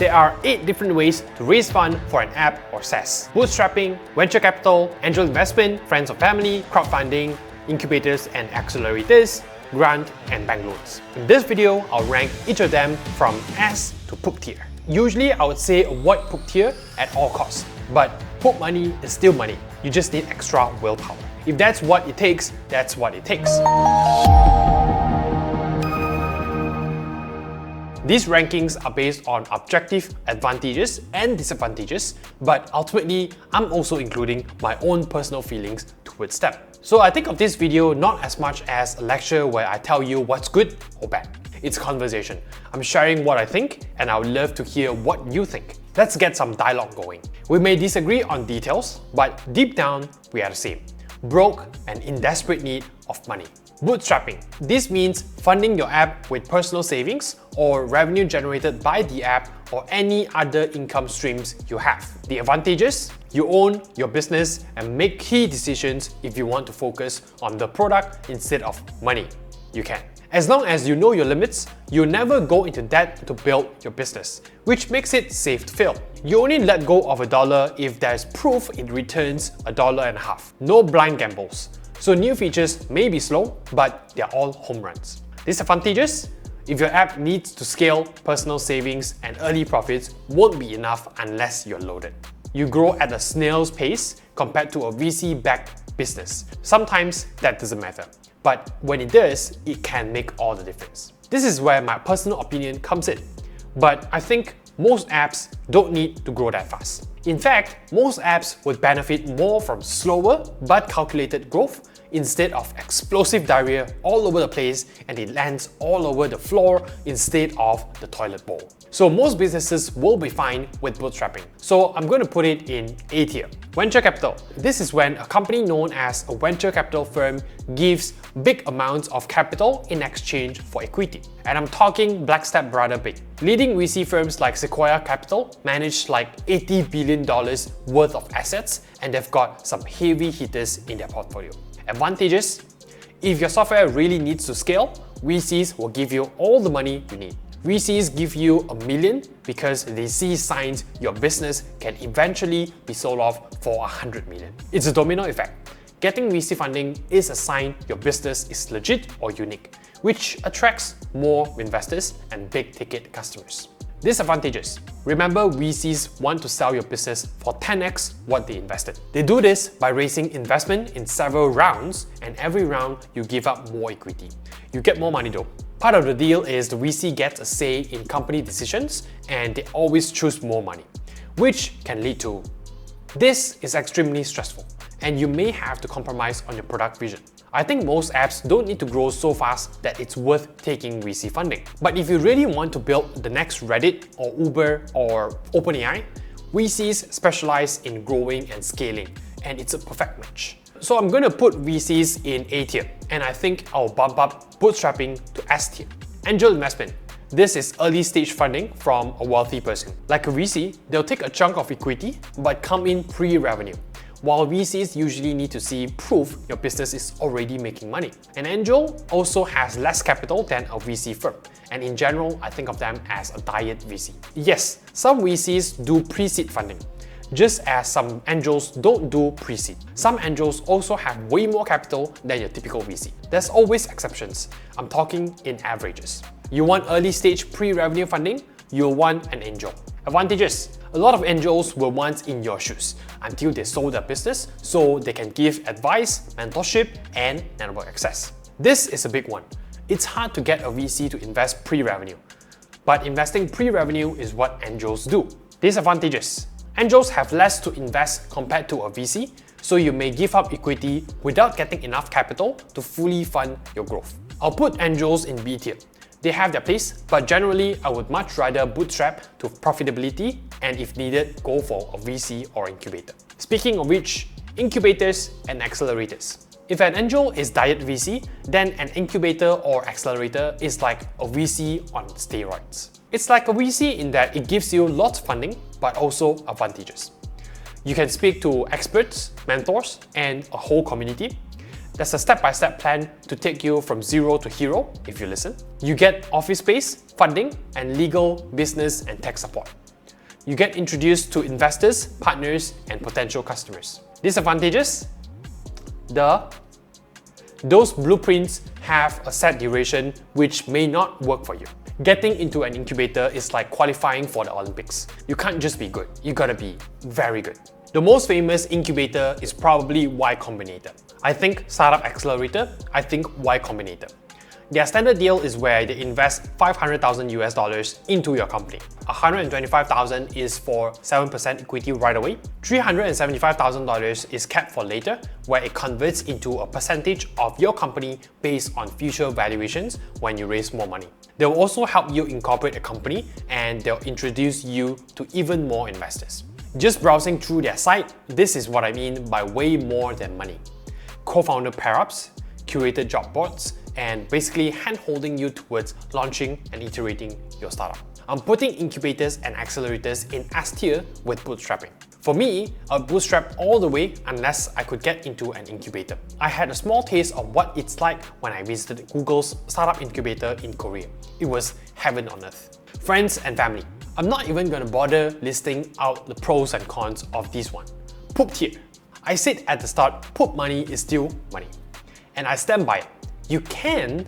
There are 8 different ways to raise funds for an app or SaaS. Bootstrapping, venture capital, angel investment, friends or family, crowdfunding, incubators and accelerators, grant and bank loans. In this video, I'll rank each of them from S to poop tier. Usually, I would say avoid poop tier at all costs, but poop money is still money. You just need extra willpower. If that's what it takes, that's what it takes. These rankings are based on objective advantages and disadvantages, but ultimately, I'm also including my own personal feelings towards them. So I think of this video not as much as a lecture where I tell you what's good or bad. It's conversation. I'm sharing what I think, and I would love to hear what you think. Let's get some dialogue going. We may disagree on details, but deep down, we are the same. Broke and in desperate need of money. Bootstrapping. This means funding your app with personal savings or revenue generated by the app or any other income streams you have. The advantages? You own your business and make key decisions if you want to focus on the product instead of money. You can. As long as you know your limits, you'll never go into debt to build your business, which makes it safe to fail. You only let go of $1 if there's proof it returns $1.50. No blind gambles. So new features may be slow, but they're all home runs. Disadvantages? If your app needs to scale, personal savings and early profits won't be enough unless you're loaded. You grow at a snail's pace compared to a VC-backed business. Sometimes that doesn't matter, but when it does, it can make all the difference. This is where my personal opinion comes in, but I think most apps don't need to grow that fast. In fact, most apps would benefit more from slower but calculated growth instead of explosive diarrhea all over the place and it lands all over the floor instead of the toilet bowl. So most businesses will be fine with bootstrapping. So I'm going to put it in A tier. Venture capital. This is when a company known as a venture capital firm gives big amounts of capital in exchange for equity. And I'm talking Blackstep Brother big. Leading VC firms like Sequoia Capital manage like $80 billion worth of assets, and they've got some heavy hitters in their portfolio. Advantages? If your software really needs to scale, VCs will give you all the money you need. VCs give you $1 million because they see signs your business can eventually be sold off for $100 million. It's a domino effect. Getting VC funding is a sign your business is legit or unique, which attracts more investors and big-ticket customers. Disadvantages. Remember, VCs want to sell your business for 10x what they invested. They do this by raising investment in several rounds, and every round you give up more equity. You get more money though. Part of the deal is the VC gets a say in company decisions and they always choose more money, which can lead to this is extremely stressful and you may have to compromise on your product vision. I think most apps don't need to grow so fast that it's worth taking VC funding. But if you really want to build the next Reddit or Uber or OpenAI, VCs specialize in growing and scaling, and it's a perfect match. So I'm going to put VCs in A tier, and I think I'll bump up bootstrapping to S tier. Angel investment. This is early stage funding from a wealthy person. Like a VC, they'll take a chunk of equity but come in pre-revenue, while VCs usually need to see proof your business is already making money. An angel also has less capital than a VC firm, and in general, I think of them as a diet VC. Yes, some VCs do pre-seed funding, just as some angels don't do pre-seed. Some angels also have way more capital than your typical VC. There's always exceptions. I'm talking in averages. You want early stage pre-revenue funding? You'll want an angel. Advantages. A lot of angels were once in your shoes until they sold their business so they can give advice, mentorship, and network access. This is a big one. It's hard to get a VC to invest pre-revenue, but investing pre-revenue is what angels do. Disadvantages. Angels have less to invest compared to a VC, so you may give up equity without getting enough capital to fully fund your growth. I'll put angels in B tier. They have their place, but generally I would much rather bootstrap to profitability and if needed, go for a VC or incubator. Speaking of which, incubators and accelerators. If an angel is diet VC, then an incubator or accelerator is like a VC on steroids. It's like a VC in that it gives you lots of funding, but also advantages. You can speak to experts, mentors, and a whole community. There's a step-by-step plan to take you from zero to hero if you listen. You get office space, funding, and legal, business, and tech support. you get introduced to investors, partners, and potential customers. Disadvantages? Those blueprints have a set duration which may not work for you. Getting into an incubator is like qualifying for the Olympics. You can't just be good, you gotta be very good. The most famous incubator is probably Y Combinator. I think Startup Accelerator, I think Y Combinator. Their standard deal is where they invest $500,000 into your company. $125,000 is for 7% equity right away. $375,000 is kept for later, where it converts into a percentage of your company based on future valuations when you raise more money. They'll also help you incorporate a company and they'll introduce you to even more investors. Just browsing through their site, this is what I mean by way more than money. Co-founder pair-ups, curated job boards, and basically hand-holding you towards launching and iterating your startup. I'm putting incubators and accelerators in S tier with bootstrapping. For me, I'd bootstrap all the way unless I could get into an incubator. I had a small taste of what it's like when I visited Google's startup incubator in Korea. It was heaven on earth. Friends and family. I'm not even gonna bother listing out the pros and cons of this one. Poop tier. I said at the start, poop money is still money. And I stand by it. You can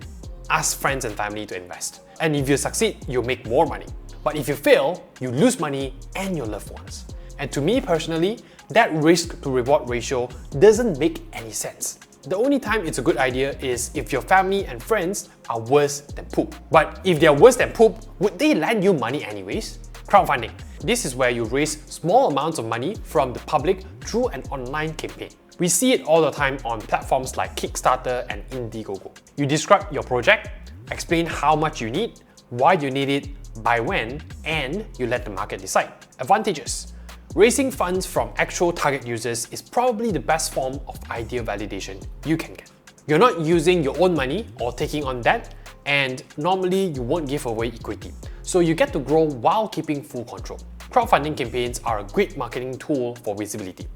ask friends and family to invest. And if you succeed, you'll make more money. But if you fail, you lose money and your loved ones. And to me personally, that risk to reward ratio doesn't make any sense. The only time it's a good idea is if your family and friends are worse than poop. But if they're worse than poop, would they lend you money anyways? Crowdfunding. This is where you raise small amounts of money from the public through an online campaign. We see it all the time on platforms like Kickstarter and Indiegogo. You describe your project, explain how much you need, why you need it, by when, and you let the market decide. Advantages. Raising funds from actual target users is probably the best form of idea validation you can get. You're not using your own money or taking on debt, and normally you won't give away equity. So you get to grow while keeping full control. Crowdfunding campaigns are a great marketing tool for visibility.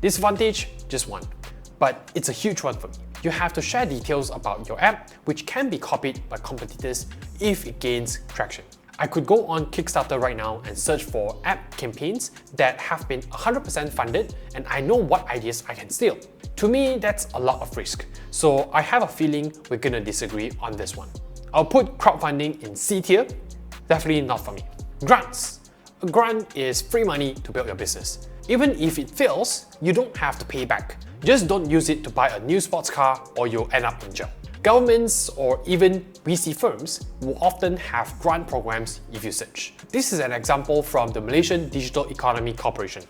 Disadvantage, just one, but it's a huge one for me. You have to share details about your app, which can be copied by competitors if it gains traction. I could go on Kickstarter right now and search for app campaigns that have been 100% funded, and I know what ideas I can steal. To me, that's a lot of risk, so I have a feeling we're gonna disagree on this one. I'll put crowdfunding in C tier, definitely not for me. Grants. A grant is free money to build your business. Even if it fails, you don't have to pay back. Just don't use it to buy a new sports car or you'll end up in jail. Governments or even VC firms will often have grant programs if you search. This is an example from the Malaysian Digital Economy Corporation,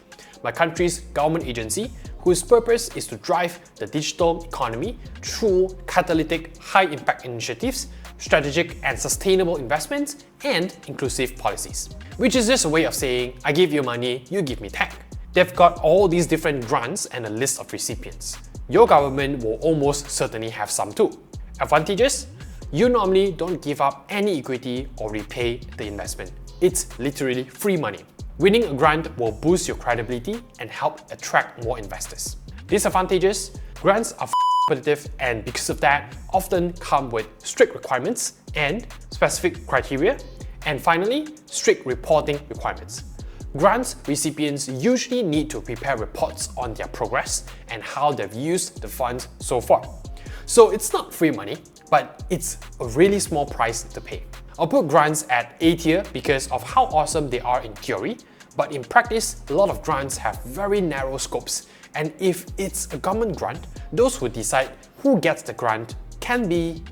my country's government agency whose purpose is to drive the digital economy through catalytic high-impact initiatives, strategic and sustainable investments, and inclusive policies. Which is just a way of saying, I give you money, you give me tech. They've got all these different grants and a list of recipients. Your government will almost certainly have some too. Advantages? You normally don't give up any equity or repay the investment. It's literally free money. Winning a grant will boost your credibility and help attract more investors. Disadvantages? Grants are competitive and because of that, often come with strict requirements and specific criteria. And finally, strict reporting requirements. Grants recipients usually need to prepare reports on their progress and how they've used the funds so far. So it's not free money, but it's a really small price to pay. I'll put grants at A tier because of how awesome they are in theory, but in practice, a lot of grants have very narrow scopes, and if it's a government grant, those who decide who gets the grant can be.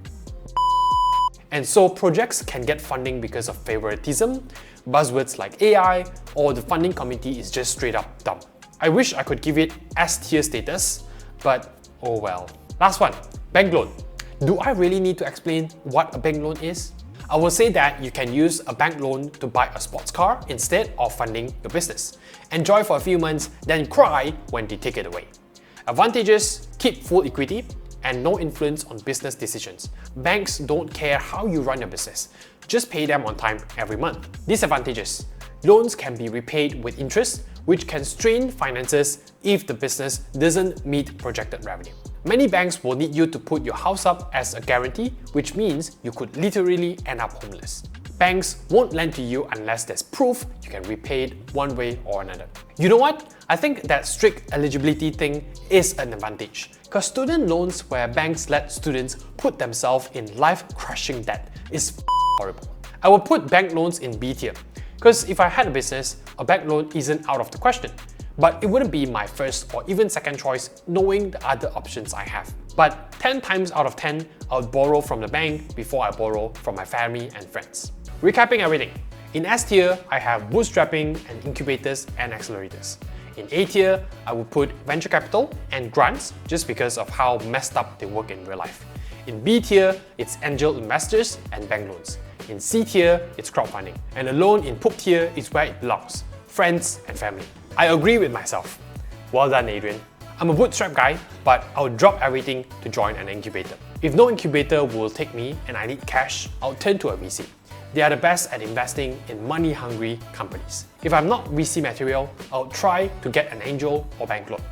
And so projects can get funding because of favoritism, buzzwords like AI, or the funding committee is just straight up dumb. I wish I could give it S tier status, but oh well. Last one, bank loan. Do I really need to explain what a bank loan is? I will say that you can use a bank loan to buy a sports car instead of funding your business. Enjoy for a few months, then cry when they take it away. Advantages: keep full equity and no influence on business decisions. Banks don't care how you run your business. Just pay them on time every month. Disadvantages: loans can be repaid with interest, which can strain finances if the business doesn't meet projected revenue. Many banks will need you to put your house up as a guarantee, which means you could literally end up homeless. banks won't lend to you unless there's proof you can repay it one way or another. You know what? I think that strict eligibility thing is an advantage, because student loans where banks let students put themselves in life-crushing debt is horrible. I will put bank loans in B tier, because if I had a business, a bank loan isn't out of the question. But it wouldn't be my first or even second choice knowing the other options I have. But 10 times out of 10, I would borrow from the bank before I borrow from my family and friends. Recapping everything. In S tier, I have bootstrapping and incubators and accelerators. In A tier, I would put venture capital and grants just because of how messed up they work in real life. In B tier, it's angel investors and bank loans. In C tier, it's crowdfunding. And a loan in Poop tier is where it belongs, friends and family. I agree with myself. Well done, Adrian. I'm a bootstrap guy, but I would drop everything to join an incubator. If no incubator will take me and I need cash, I'll turn to a VC. They are the best at investing in money-hungry companies. If I'm not VC material, I'll try to get an angel or bank loan.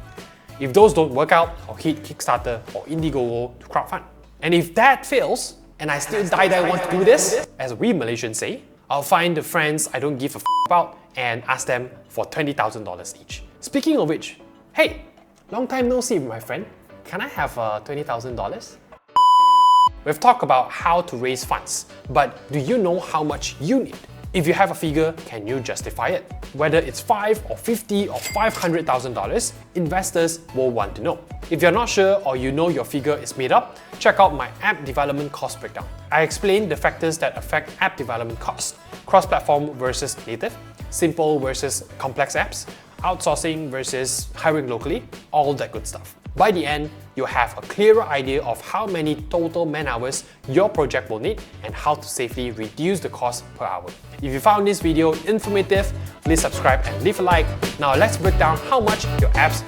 If those don't work out, I'll hit Kickstarter or Indiegogo to crowdfund. And if that fails, and I still die want to do this, as we Malaysians say, I'll find the friends I don't give a about and ask them for $20,000 each. Speaking of which, hey, long time no see, my friend. Can I have $20,000? We've talked about how to raise funds, but do you know how much you need? If you have a figure, can you justify it? Whether it's $5 or $50 or $500,000, investors will want to know. If you're not sure or you know your figure is made up, check out my app development cost breakdown. I explain the factors that affect app development cost, cross-platform versus native, simple versus complex apps, outsourcing versus hiring locally, all that good stuff. By the end, you'll have a clearer idea of how many total man-hours your project will need and how to safely reduce the cost per hour. If you found this video informative, please subscribe and leave a like. Now let's break down how much your apps